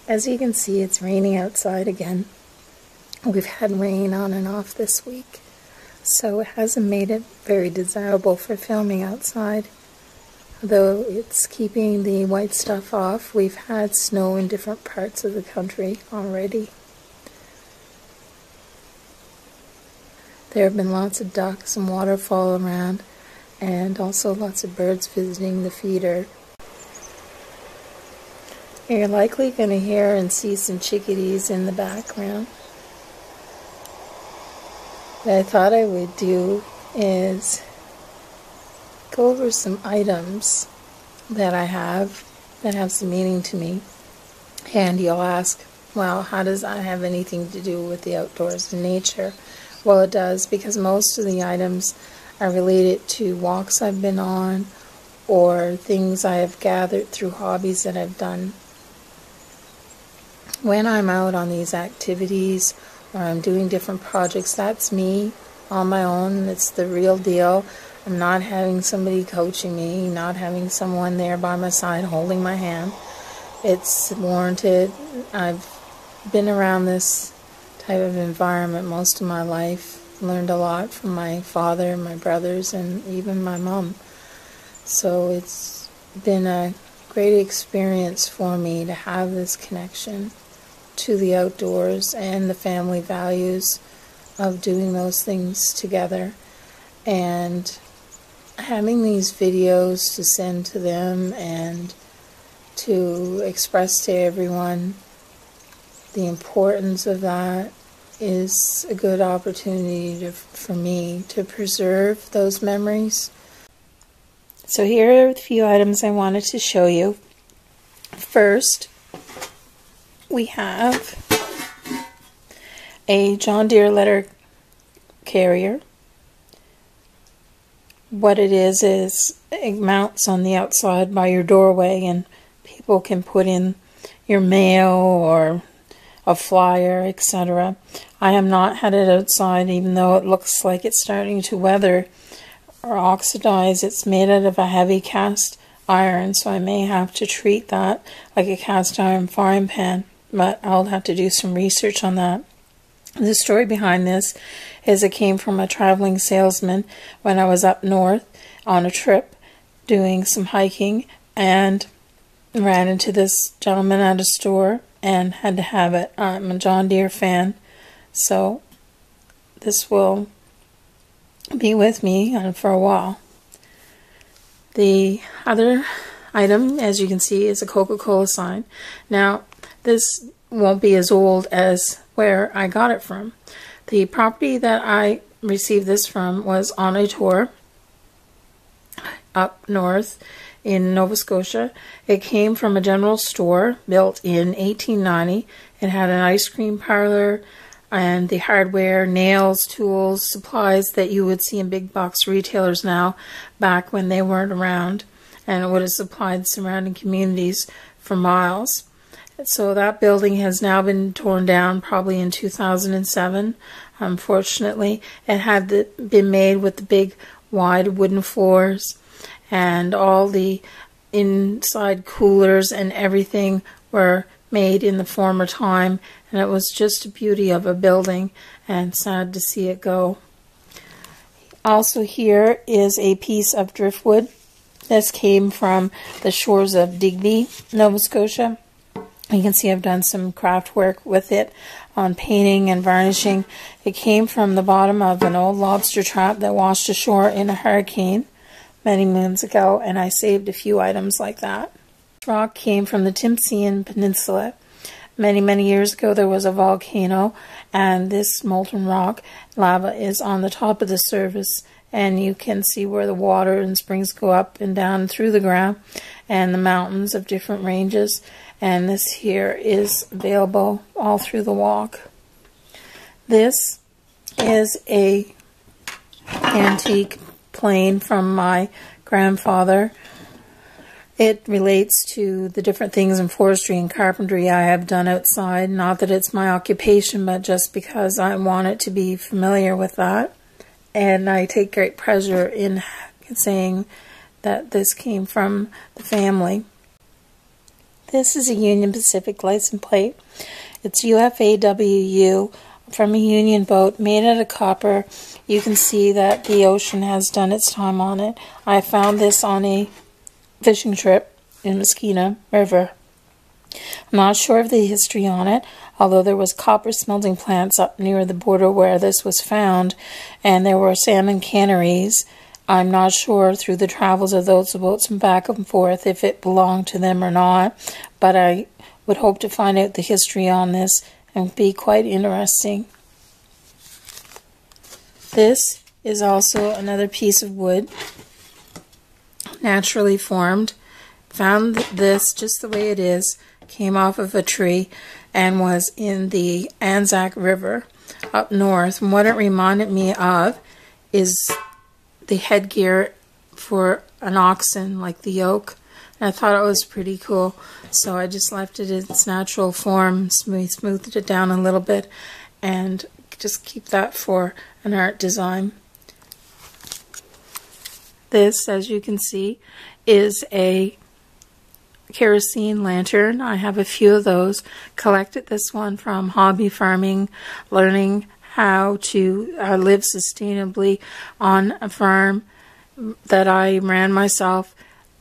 As you can see, it's raining outside again. We've had rain on and off this week, so it hasn't made it very desirable for filming outside. Though it's keeping the white stuff off, we've had snow in different parts of the country already. There have been lots of ducks and waterfowl around, and also lots of birds visiting the feeder. You're likely going to hear and see some chickadees in the background. What I thought I would do is go over some items that I have that have some meaning to me. And you'll ask, well, how does that have anything to do with the outdoors and nature? Well, it does, because most of the items are related to walks I've been on or things I have gathered through hobbies that I've done. When I'm out on these activities or I'm doing different projects, that's me on my own. It's the real deal. I'm not having somebody coaching me, not having someone there by my side holding my hand. It's warranted. I've been around this type of environment most of my life. Learned a lot from my father, my brothers, and even my mom. So it's been a great experience for me to have this connection to the outdoors and the family values of doing those things together, and having these videos to send to them and to express to everyone the importance of that is a good opportunity for me to preserve those memories. So here are the few items I wanted to show you. First, we have a John Deere letter carrier. What it is it mounts on the outside by your doorway, and people can put in your mail or a flyer, etc. I have not had it outside, even though it looks like it's starting to weather or oxidize. It's made out of a heavy cast iron, so I may have to treat that like a cast iron frying pan, but I'll have to do some research on that. The story behind this is it came from a traveling salesman when I was up north on a trip doing some hiking, and ran into this gentleman at a store and had to have it. I'm a John Deere fan, so this will be with me for a while. The other item, as you can see, is a Coca-Cola sign. Now, this won't be as old as where I got it from. The property that I received this from was on a tour up north in Nova Scotia. It came from a general store built in 1890. It had an ice cream parlor and the hardware, nails, tools, supplies that you would see in big box retailers now, back when they weren't around, and it would have supplied surrounding communities for miles. So that building has now been torn down, probably in 2007. Unfortunately, it had been made with the big wide wooden floors, and all the inside coolers and everything were made in the former time, and it was just a beauty of a building, and sad to see it go. Also, here is a piece of driftwood. This came from the shores of Digby, Nova Scotia. You can see I've done some craft work with it on painting and varnishing. It came from the bottom of an old lobster trap that washed ashore in a hurricane many moons ago, and I saved a few items like that. This rock came from the Timpsian Peninsula. Many, many years ago there was a volcano, and this molten rock lava is on the top of the surface, and you can see where the water and springs go up and down through the ground, and the mountains of different ranges. And this here is available all through the walk. This is a antique plane from my grandfather. It relates to the different things in forestry and carpentry I have done outside. Not that it's my occupation, but just because I want it to be familiar with that. And I take great pleasure in saying that this came from the family. This is a Union Pacific license plate. It's UFAWU from a Union boat made out of copper. You can see that the ocean has done its time on it. I found this on a fishing trip in Mosquito River. I'm not sure of the history on it, although there was copper smelting plants up near the border where this was found, and there were salmon canneries. I'm not sure through the travels of those boats and back and forth if it belonged to them or not, but I would hope to find out the history on this and be quite interesting. This is also another piece of wood, naturally formed. Found this just the way it is, came off of a tree and was in the Anzac River up north. And what it reminded me of is the headgear for an oxen, like the yoke. And I thought it was pretty cool, so I just left it in its natural form, smoothed it down a little bit, and just keep that for an art design. This, as you can see, is a kerosene lantern. I have a few of those. Collected this one from hobby farming, learning how to live sustainably on a farm that I ran myself,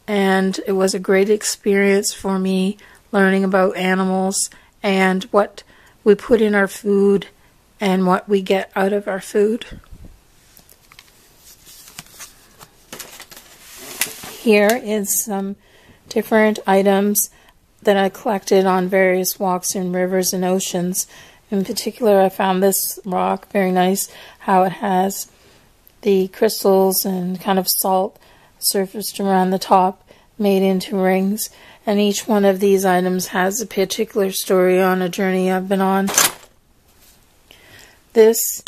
and it was a great experience for me learning about animals and what we put in our food and what we get out of our food. Here is some different items that I collected on various walks in rivers and oceans. In particular, I found this rock very nice, how it has the crystals and kind of salt surfaced around the top, made into rings. And each one of these items has a particular story on a journey I've been on. This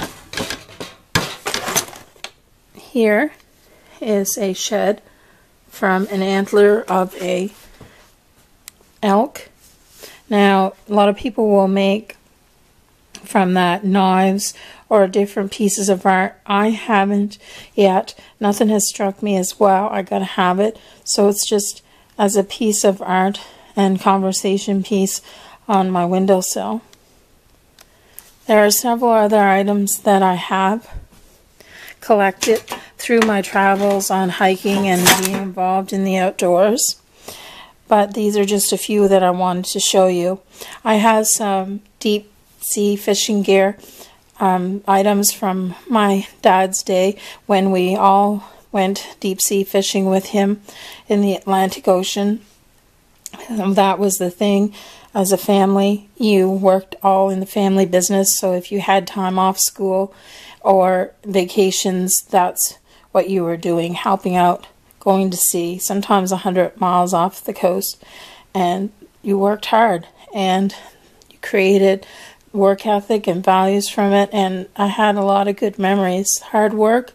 here is a shed from an antler of a elk. Now, a lot of people will make from that knives or different pieces of art. I haven't yet. Nothing has struck me as, wow, I gotta have it. So it's just as a piece of art and conversation piece on my windowsill. There are several other items that I have collected through my travels on hiking and being involved in the outdoors. But these are just a few that I wanted to show you. I have some deep sea fishing gear items from my dad's day when we all went deep sea fishing with him in the Atlantic Ocean. That was the thing. As a family, you worked all in the family business, so if you had time off school or vacations, that's what you were doing, helping out, going to sea, sometimes 100 miles off the coast. And you worked hard, and you created work ethic and values from it, and I had a lot of good memories. Hard work,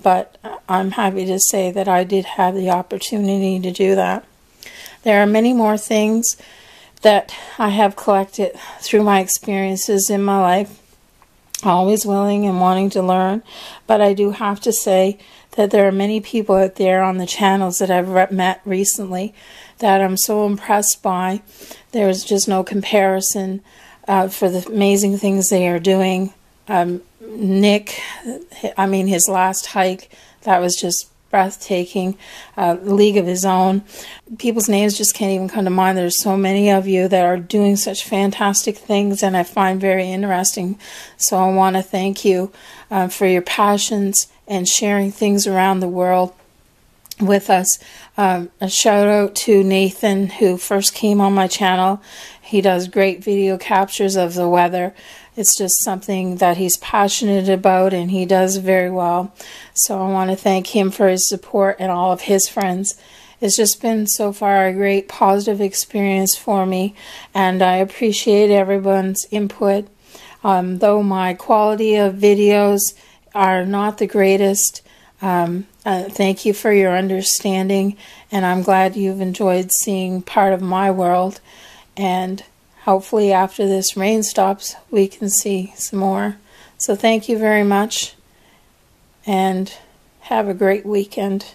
but I'm happy to say that I did have the opportunity to do that. There are many more things that I have collected through my experiences in my life, always willing and wanting to learn, but I do have to say that there are many people out there on the channels that I've met recently that I'm so impressed by. There's just no comparison for the amazing things they are doing. Nick, his last hike, that was just breathtaking. League of his own. People's names just can't even come to mind. There's so many of you that are doing such fantastic things, and I find very interesting. So I want to thank you for your passions and sharing things around the world with us. A shout out to Nathan, who first came on my channel. He does great video captures of the weather. It's just something that he's passionate about, and he does very well. So I want to thank him for his support and all of his friends. It's just been so far a great positive experience for me, and I appreciate everyone's input. Though my quality of videos are not the greatest, thank you for your understanding, and I'm glad you've enjoyed seeing part of my world. And hopefully after this rain stops, we can see some more. So thank you very much, and have a great weekend.